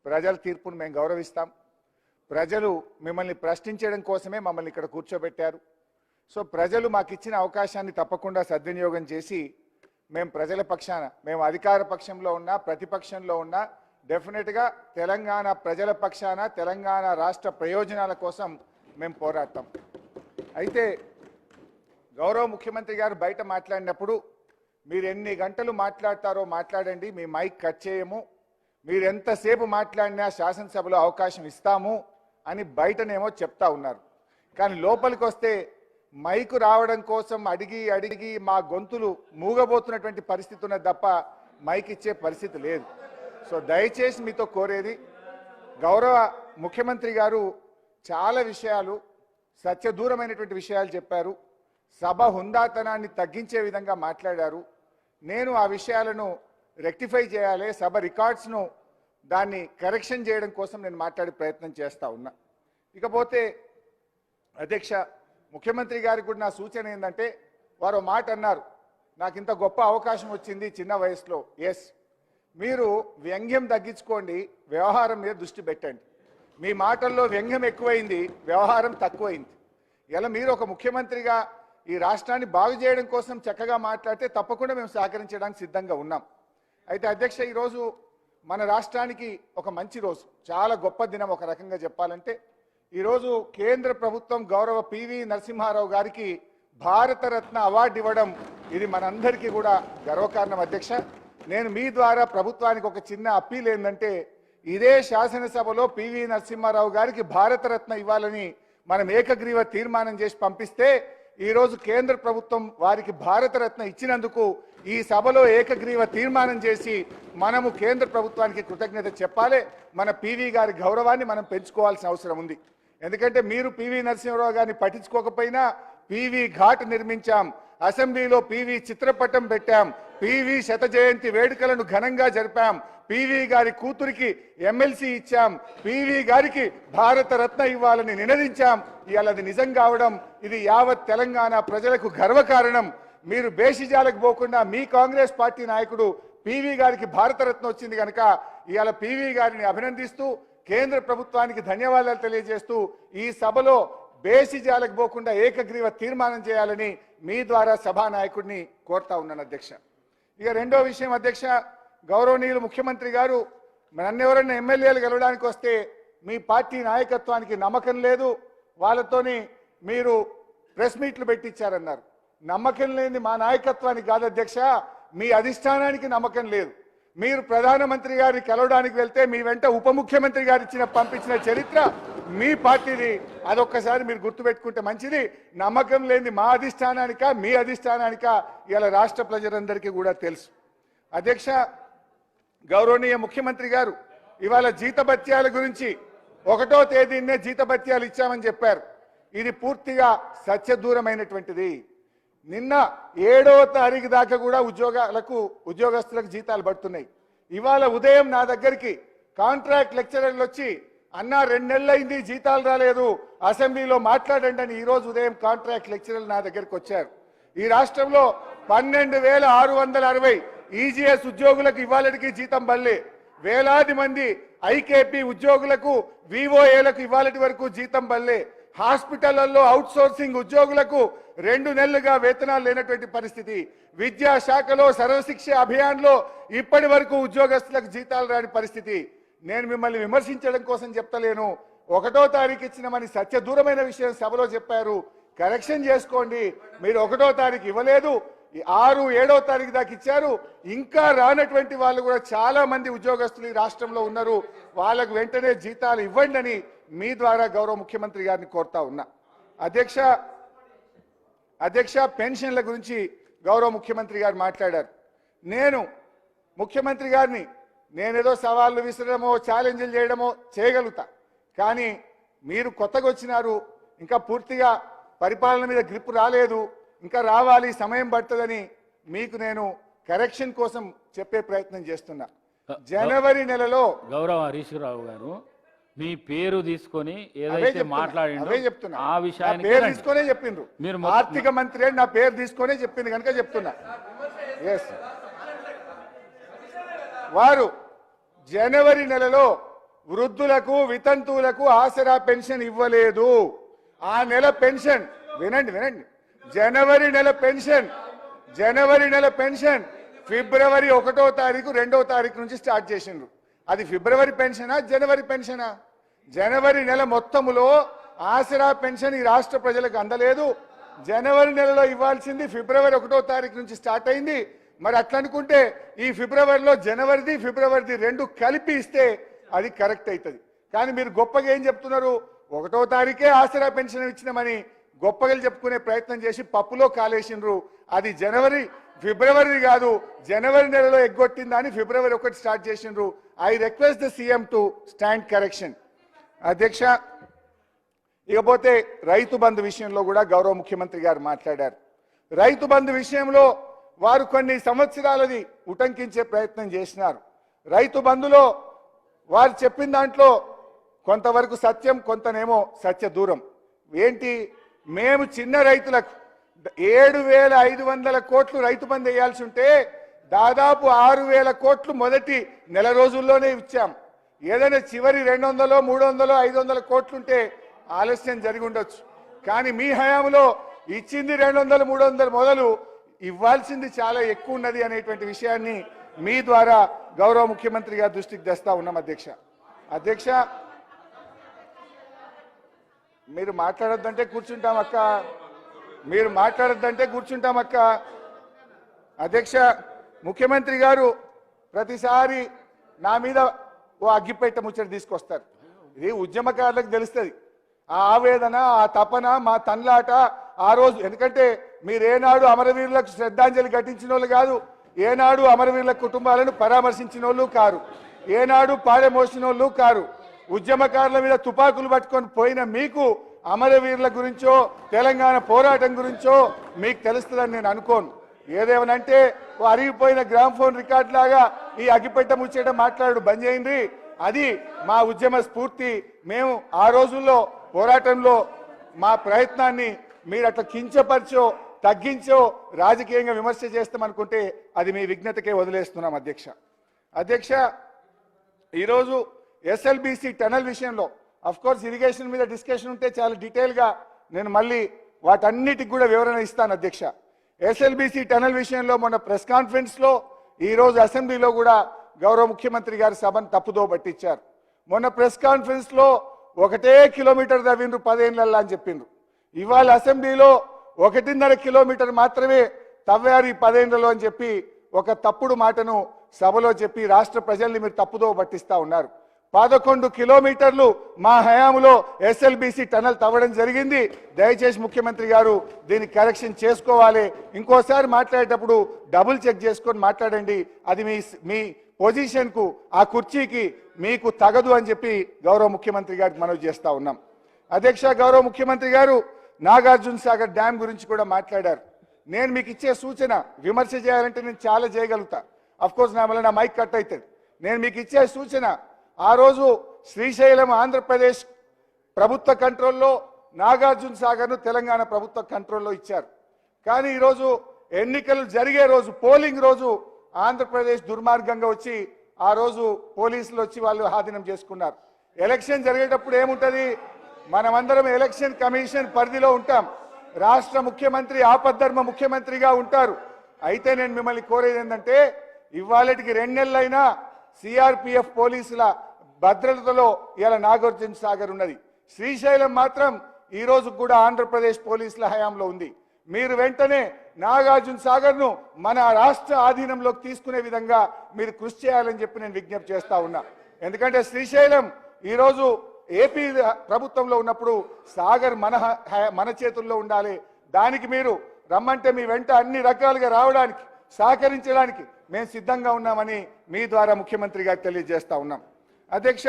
ప్రజల తీర్పును మేము గౌరవిస్తాం. ప్రజలు మిమ్మల్ని ప్రశ్నించడం కోసమే మమ్మల్ని ఇక్కడ కూర్చోబెట్టారు. సో ప్రజలు మాకు ఇచ్చిన అవకాశాన్ని తప్పకుండా సద్వినియోగం చేసి మేము ప్రజల పక్షాన, మేము అధికార పక్షంలో ఉన్నా ప్రతిపక్షంలో ఉన్నా డెఫినెట్గా తెలంగాణ ప్రజల పక్షాన, తెలంగాణ రాష్ట్ర ప్రయోజనాల కోసం మేము పోరాడతాం. అయితే గౌరవ ముఖ్యమంత్రి గారు బయట మాట్లాడినప్పుడు మీరు ఎన్ని గంటలు మాట్లాడతారో మాట్లాడండి, మీ మైక్ కట్ చేయము, మీరు ఎంతసేపు మాట్లాడినా శాసనసభలో అవకాశం ఇస్తాము అని బయటనేమో చెప్తా ఉన్నారు. కానీ లోపలికి వస్తే మైకు రావడం కోసం అడిగి అడిగి మా గొంతులు మూగబోతున్నటువంటి పరిస్థితి ఉన్నది తప్ప మైక్ ఇచ్చే పరిస్థితి లేదు. సో దయచేసి మీతో కోరేది, గౌరవ ముఖ్యమంత్రి గారు చాలా విషయాలు సత్యదూరమైనటువంటి విషయాలు చెప్పారు, సభ హుందాతనాన్ని తగ్గించే విధంగా మాట్లాడారు. నేను ఆ విషయాలను రెక్టిఫై చేయాలి, సభ రికార్డ్స్ను దాన్ని కరెక్షన్ చేయడం కోసం నేను మాట్లాడే ప్రయత్నం చేస్తూ ఉన్నా. ఇకపోతే అధ్యక్ష, ముఖ్యమంత్రి గారికి కూడా నా సూచన ఏంటంటే, వారు మాట అన్నారు, నాకు ఇంత గొప్ప అవకాశం వచ్చింది చిన్న వయసులో. ఎస్, మీరు వ్యంగ్యం తగ్గించుకోండి, వ్యవహారం మీద దృష్టి పెట్టండి. మీ మాటల్లో వ్యంగ్యం ఎక్కువైంది, వ్యవహారం తక్కువైంది. ఇలా మీరు ఒక ముఖ్యమంత్రిగా ఈ రాష్ట్రాన్ని బాగు చేయడం కోసం చక్కగా మాట్లాడితే తప్పకుండా మేము సహకరించడానికి సిద్ధంగా ఉన్నాం. అయితే అధ్యక్ష, ఈరోజు మన రాష్ట్రానికి ఒక మంచి రోజు, చాలా గొప్ప దినం. ఒక రకంగా చెప్పాలంటే ఈరోజు కేంద్ర ప్రభుత్వం గౌరవ పివి నరసింహారావు గారికి భారతరత్న అవార్డు ఇవ్వడం, ఇది మనందరికీ కూడా గర్వకారణం. అధ్యక్ష, నేను మీ ద్వారా ప్రభుత్వానికి ఒక చిన్న అప్పీల్ ఏంటంటే, ఇదే శాసనసభలో పివి నరసింహారావు గారికి భారతరత్న ఇవ్వాలని మనం ఏకగ్రీవ తీర్మానం చేసి పంపిస్తే, ఈరోజు కేంద్ర ప్రభుత్వం వారికి భారతరత్న ఇచ్చినందుకు ఈ సభలో ఏకగ్రీవ తీర్మానం చేసి మనము కేంద్ర ప్రభుత్వానికి కృతజ్ఞత చెప్పాలి. మన పివి గారి గౌరవాన్ని మనం పెంచుకోవాల్సిన అవసరం ఉంది. ఎందుకంటే మీరు పివి నరసింహారావు గారిని పట్టించుకోకపోయినా పివి ఘాట్ నిర్మించాం, అసెంబ్లీలో పివి చిత్రపటం పెట్టాం, పివి శత జయంతి వేడుకలను ఘనంగా జరిపాం, పివి గారి కూతురికి ఎమ్మెల్సీ ఇచ్చాం, పివి గారికి భారతరత్న ఇవ్వాలని నినదించాం. ఇవాళ అది నిజం కావడం, ఇది యావత్ తెలంగాణ ప్రజలకు గర్వకారణం. మీరు బేషిజాలకు పోకుండా మీ కాంగ్రెస్ పార్టీ నాయకుడు పివి గారికి భారతరత్న వచ్చింది కనుక ఇవాళ పివి గారిని అభినందిస్తూ కేంద్ర ప్రభుత్వానికి ధన్యవాదాలు తెలియజేస్తూ ఈ సభలో బేషిజాలకు పోకుండా ఏకగ్రీవ తీర్మానం చేయాలని మీ ద్వారా సభానాయకుడిని కోరుతా ఉన్నాను అధ్యక్ష. ఇక రెండో విషయం అధ్యక్ష, గౌరవనీయులు ముఖ్యమంత్రి గారు నన్నెవరన్నా ఎమ్మెల్యేలు గెలవడానికి వస్తే మీ పార్టీ నాయకత్వానికి నమ్మకం లేదు, వాళ్ళతోని మీరు ప్రెస్ మీట్లు పెట్టించారన్నారు. నమ్మకం లేని మా నాయకత్వానికి కాదు అధ్యక్ష, మీ అధిష్టానానికి నమ్మకం లేదు. మీరు ప్రధానమంత్రి గారిని కలవడానికి వెళ్తే మీ వెంట ఉప ముఖ్యమంత్రి గారు పంపించిన చరిత్ర మీ పార్టీది. అదొక్కసారి మీరు గుర్తుపెట్టుకుంటే మంచిది. నమ్మకం లేని మా అధిష్టానానిక మీ అధిష్టానానిక ఇలా రాష్ట్ర ప్రజలందరికీ కూడా తెలుసు. అధ్యక్ష, గౌరవనీయ ముఖ్యమంత్రి గారు ఇవాళ జీతభత్యాల గురించి 1వ తేదీనే జీతభత్యాలు ఇచ్చామని చెప్పారు. ఇది పూర్తిగా సత్యదూరమైనటువంటిది. నిన్న 7వ తారీఖు దాకా కూడా ఉద్యోగస్తులకు జీతాలు పడుతున్నాయి. ఇవాళ ఉదయం నా దగ్గరికి కాంట్రాక్ట్ లెక్చరర్లు వచ్చి, అన్నా 2 నెలలైంది జీతాలు రాలేదు, అసెంబ్లీలో మాట్లాడండి అని ఈరోజు ఉదయం కాంట్రాక్ట్ లెక్చరర్లు నా దగ్గరికి వచ్చారు. ఈ రాష్ట్రంలో 12,660 ఈజీఎస్ ఉద్యోగులకు ఇవాళకి జీతం బల్లే, వేలాది మంది ఐకేపీ ఉద్యోగులకు వివోఏలకు ఇవాళటి వరకు జీతం బల్లే, హాస్పిటళ్లలో అవుట్ సోర్సింగ్ ఉద్యోగులకు 2 నెలలుగా వేతనాలు లేనటువంటి పరిస్థితి, విద్యాశాఖలో సర్వశిక్ష అభియాన్లో ఇప్పటి వరకు ఉద్యోగస్తులకు జీతాలు రాని పరిస్థితి. నేను మిమ్మల్ని విమర్శించడం కోసం చెప్తలేను, 1వ తారీఖు ఇచ్చినమని సత్యదూరమైన విషయం సభలో చెప్పారు. కరెక్షన్ చేసుకోండి. మీరు 1వ తారీఖు ఇవ్వలేదు, 6, 7వ తారీఖు దాకా ఇచ్చారు. ఇంకా రానటువంటి వాళ్ళు కూడా చాలా మంది ఉద్యోగస్తులు ఈ రాష్ట్రంలో ఉన్నారు. వాళ్ళకు వెంటనే జీతాలు ఇవ్వండి అని మీ ద్వారా గౌరవ ముఖ్యమంత్రి గారిని కోరుతా ఉన్నా. అధ్యక్ష, పెన్షన్ల గురించి గౌరవ ముఖ్యమంత్రి గారు మాట్లాడారు. నేను ముఖ్యమంత్రి గారిని నేనేదో సవాళ్ళు విసరడమో ఛాలెంజ్లు చేయడమో చేయగలుగుతా, కానీ మీరు కొత్తగా వచ్చినారు, ఇంకా పూర్తిగా పరిపాలన మీద గ్రిప్ రాలేదు, ఇంకా రావాలి, సమయం పడుతుందని మీకు నేను కరెక్షన్ కోసం చెప్పే ప్రయత్నం చేస్తున్నా. జనవరి నెలలో గౌరవ హరీష్ రావు గారు మీ పేరు తీసుకొని ఏదైతే మాట్లాడిందో ఆ విషయాన్ని పేరు తీసుకొనే చెప్పిండ్రు. మీరు ఆర్థిక మంత్రి నా పేరు తీసుకొనే చెప్పింది కనుక చెప్తున్నా. వారు జనవరి నెలలో వృద్ధులకు వితంతువులకు ఆసరా పెన్షన్ ఇవ్వలేదు. ఆ నెల పెన్షన్ వినండి వినండి జనవరి నెల పెన్షన్ ఫిబ్రవరి 1వ తారీఖు 2వ తారీఖు నుంచి స్టార్ట్ చేసిండ్రు. అది ఫిబ్రవరి పెన్షనా జనవరి పెన్షనా? జనవరి నెల మొత్తములో ఆసరా పెన్షన్ ఈ రాష్ట్ర ప్రజలకు అందలేదు. జనవరి నెలలో ఇవ్వాల్సింది ఫిబ్రవరి 1వ తారీఖు నుంచి స్టార్ట్ అయింది. మరి అట్లా అనుకుంటే ఈ ఫిబ్రవరిలో జనవరిది ఫిబ్రవరిది రెండు కలిపి ఇస్తే అది కరెక్ట్ అవుతుంది. కానీ మీరు గొప్పగా ఏం చెప్తున్నారు? 1వ తారీఖే ఆసరా పెన్షన్ ఇచ్చినామని గొప్పగా చెప్పుకునే ప్రయత్నం చేసి పప్పులో కాలేసిండ్రు. అది ఫిబ్రవరి కాదు, జనవరి నెలలో ఎగ్గొట్టిందని ఫిబ్రవరి 1 స్టార్ట్ చేసిండ్రు. I request the CM to stand correction. అధ్యక్ష, ఇకపోతే రైతు బంధు విషయంలో కూడా గౌరవ ముఖ్యమంత్రి గారు మాట్లాడారు. రైతు బంధు విషయంలో వారు కొన్ని సంవత్సరాలది ఉటంకించే ప్రయత్నం చేసినారు. రైతు బంధులో వారు చెప్పిన దాంట్లో కొంతవరకు సత్యం, కొంతనేమో సత్య దూరం. ఏంటి? మేము చిన్న రైతులకు 7,500 కోట్లు రైతు బంధు వేయాల్సి ఉంటే దాదాపు 6,000 కోట్లు మొదటి నెల రోజుల్లోనే ఇచ్చాం. ఏదైనా చివరి 200, 300, 500 కోట్లుంటే ఆలస్యం జరిగి ఉండొచ్చు. కానీ మీ హయాంలో ఇచ్చింది 200, 300 మొదలు ఇవ్వాల్సింది చాలా ఎక్కువ ఉన్నది అనేటువంటి విషయాన్ని మీ ద్వారా గౌరవ ముఖ్యమంత్రి గారి దృష్టికి తెస్తా ఉన్నాం. అధ్యక్ష మీరు మాట్లాడొద్దంటే కూర్చుంటాం అక్క. అధ్యక్ష, ముఖ్యమంత్రి గారు ప్రతిసారి నా మీద ఓ అగ్గిపెట్ట ముచ్చట తీసుకొస్తారు. ఇది ఉద్యమకారులకు తెలుస్తుంది ఆ ఆవేదన, ఆ తపన, మా తన్లాట ఆ రోజు. ఎందుకంటే మీరేనాడు అమరవీరులకు శ్రద్ధాంజలి ఘటించిన వాళ్ళు కాదు, ఏనాడు అమరవీరుల కుటుంబాలను పరామర్శించిన వాళ్ళు కారు, ఏనాడు పాడెమోసిన వాళ్ళు కారు. ఉద్యమకారుల మీద తుపాకులు పట్టుకొని పోయిన మీకు అమరవీరుల గురించో తెలంగాణ పోరాటం గురించో మీకు తెలుస్తుందని నేను అనుకోను. ఏదేమనంటే ఓ అరిగిపోయిన గ్రామ్ఫోన్ రికార్డ్ లాగా ఈ అగ్గిపెట్ట ముచ్చేట మాట్లాడు బంద్ చేయండి. అది మా ఉద్యమ స్ఫూర్తి. మేము ఆ రోజుల్లో పోరాటంలో మా ప్రయత్నాన్ని మీరు అట్లా కించపరిచో తగ్గించో రాజకీయంగా విమర్శ చేస్తామనుకుంటే అది మీ విజ్ఞతకే వదిలేస్తున్నాం. అధ్యక్ష, ఈరోజు ఎస్ఎల్బిసి టనల్ విషయంలో కోర్స్ ఇరిగేషన్ మీద డిస్కషన్ ఉంటే చాలా డీటెయిల్గా నేను మళ్ళీ వాటన్నిటికి కూడా వివరణ ఇస్తాను. అధ్యక్ష, ఎస్ఎల్బిసి టనల్ విషయంలో మొన్న ప్రెస్ కాన్ఫరెన్స్లో ఈరోజు అసెంబ్లీలో కూడా గౌరవ ముఖ్యమంత్రి గారి సభను తప్పుదో పట్టించారు. మొన్న ప్రెస్ కాన్ఫరెన్స్లో 1 కిలోమీటర్ తవ్విండ్రు 10 ఏళ్ళల్లో అని చెప్పిండ్రు. ఇవాళ అసెంబ్లీలో 1.5 కిలోమీటర్ మాత్రమే తవ్వారు ఈ 10 ఏళ్లలో అని చెప్పి ఒక తప్పుడు మాటను సభలో చెప్పి రాష్ట్ర ప్రజల్ని మీరు తప్పుదో పట్టిస్తా ఉన్నారు. 11 కిలోమీటర్లు మా హయాంలో ఎస్ఎల్బిసి టనల్ తవ్వడం జరిగింది. దయచేసి ముఖ్యమంత్రి గారు దీన్ని కరెక్షన్ చేసుకోవాలి. ఇంకోసారి మాట్లాడేటప్పుడు డబుల్ చెక్ చేసుకొని మాట్లాడండి. అది మీ పొజిషన్కు, ఆ కుర్చీకి మీకు తగదు అని చెప్పి గౌరవ ముఖ్యమంత్రి గారికి మనవి చేస్తా ఉన్నాం. అధ్యక్ష, గౌరవ ముఖ్యమంత్రి గారు నాగార్జున సాగర్ డ్యామ్ గురించి కూడా మాట్లాడారు. నేను మీకు ఇచ్చే సూచన, విమర్శ చేయాలంటే నేను చాలా చేయగలుగుతా. కోర్స్ నా వల్ల నా మైక్ కట్ అవుతుంది. నేను మీకు ఇచ్చే సూచన, ఆ రోజు శ్రీశైలం ఆంధ్రప్రదేశ్ ప్రభుత్వ కంట్రోల్లో, నాగార్జున సాగర్ను తెలంగాణ ప్రభుత్వ కంట్రోల్లో ఇచ్చారు. కానీ ఈరోజు ఎన్నికలు జరిగే రోజు, పోలింగ్ రోజు ఆంధ్రప్రదేశ్ దుర్మార్గంగా వచ్చి ఆ రోజు పోలీసులు వచ్చి వాళ్ళు ఆధీనం చేసుకున్నారు. ఎలక్షన్ జరిగేటప్పుడు ఏముంటుంది? మనమందరం ఎలక్షన్ కమిషన్ పరిధిలో ఉంటాం. రాష్ట్ర ముఖ్యమంత్రి ఆపద్ధర్మ ముఖ్యమంత్రిగా ఉంటారు. అయితే నేను మిమ్మల్ని కోరేది ఏంటంటే, ఇవాళటికి 2 నెలలైనా సిఆర్పిఎఫ్ పోలీసుల భద్రతలో ఇలా నాగార్జున సాగర్ ఉన్నది. శ్రీశైలం మాత్రం ఈ రోజు కూడా ఆంధ్రప్రదేశ్ పోలీసుల హయాంలో ఉంది. మీరు వెంటనే నాగార్జున సాగర్ను మన రాష్ట్ర ఆధీనంలోకి తీసుకునే విధంగా మీరు కృషి చేయాలని చెప్పి నేను విజ్ఞప్తి చేస్తా ఉన్నా. ఎందుకంటే శ్రీశైలం ఈరోజు ఏపీ ప్రభుత్వంలో ఉన్నప్పుడు సాగర్ మన చేతుల్లో ఉండాలి. దానికి మీరు రమ్మంటే మీ వెంట అన్ని రకాలుగా రావడానికి, సహకరించడానికి మేము సిద్ధంగా ఉన్నామని మీ ద్వారా ముఖ్యమంత్రి గారికి తెలియజేస్తా ఉన్నాం. అధ్యక్ష,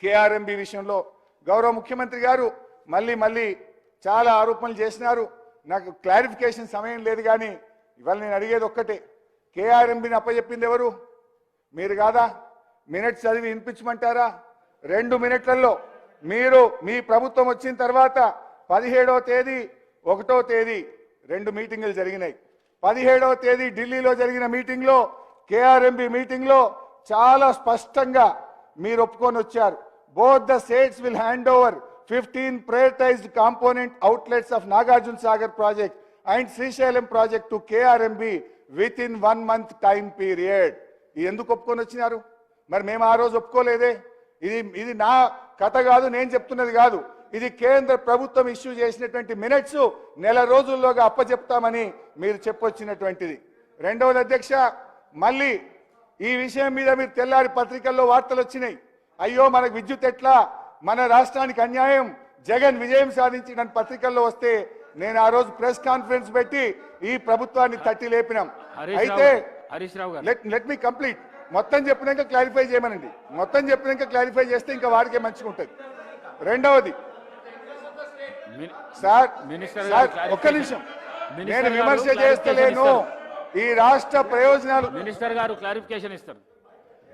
కేఆర్ఎంబి విషయంలో గౌరవ ముఖ్యమంత్రి గారు మళ్ళీ చాలా ఆరోపణలు చేసినారు. నాకు క్లారిఫికేషన్ సమయం లేదు. కానీ ఇవాళ నేను అడిగేది ఒక్కటే, కేఆర్ఎంబిని అప్పచెప్పింది ఎవరు? మీరు కాదా? మినిట్స్ చదివి వినిపించమంటారా? 2 మినిట్లలో మీరు మీ ప్రభుత్వం వచ్చిన తర్వాత 17వ తేదీ 1వ తేదీ 2 మీటింగులు జరిగినాయి. 17వ తేదీ ఢిల్లీలో జరిగిన మీటింగ్లో, కేఆర్ఎంబి మీటింగ్లో చాలా స్పష్టంగా మీరు ఒప్పుకొని వచ్చారు. Both the states will hand over 15 prioritized component outlets of Nagarjuna Sagar project and Srisailam project to KRMB within 1 month time period. ఇది ఎందుకు ఒప్పుకొని వచ్చినారు? మరి మేము ఆ రోజు ఒప్పుకోలేదే. ఇది నా కథ కాదు, నేను చెప్తున్నది కాదు. ఇది కేంద్ర ప్రభుత్వం ఇష్యూ చేసినటువంటి మినిట్స్ నెల రోజుల్లోగా అప్పచెప్తామని మీరు చెప్పొచ్చినటువంటిది. రెండవది అధ్యక్ష, మళ్ళీ ఈ విషయం మీద మీరు తెల్లారి పత్రికల్లో వార్తలు వచ్చినాయి. అయ్యో మనకు విద్యుత్ ఎట్లా, మన రాష్ట్రానికి అన్యాయం, జగన్ విజయం సాధించిన పత్రికల్లో వస్తే నేను ఆ రోజు ప్రెస్ కాన్ఫరెన్స్ పెట్టి ఈ ప్రభుత్వాన్ని తట్టి లేపినాం. అయితే హరీష్ రావు గారు, లెట్ మీ కంప్లీట్. మొత్తం చెప్పినాక క్లారిఫై చేయమనండి. మొత్తం చెప్పినాక క్లారిఫై చేస్తే ఇంకా వాడికే మంచిగా ఉంటుంది. రెండవది సార్, ఒక్క నిమిషం, నేను విమర్శ చేస్తలేను. ఈ రాష్ట్ర ప్రయోజనాలు మినిస్టర్ గారు క్లారిఫికేషన్ ఇస్తారు.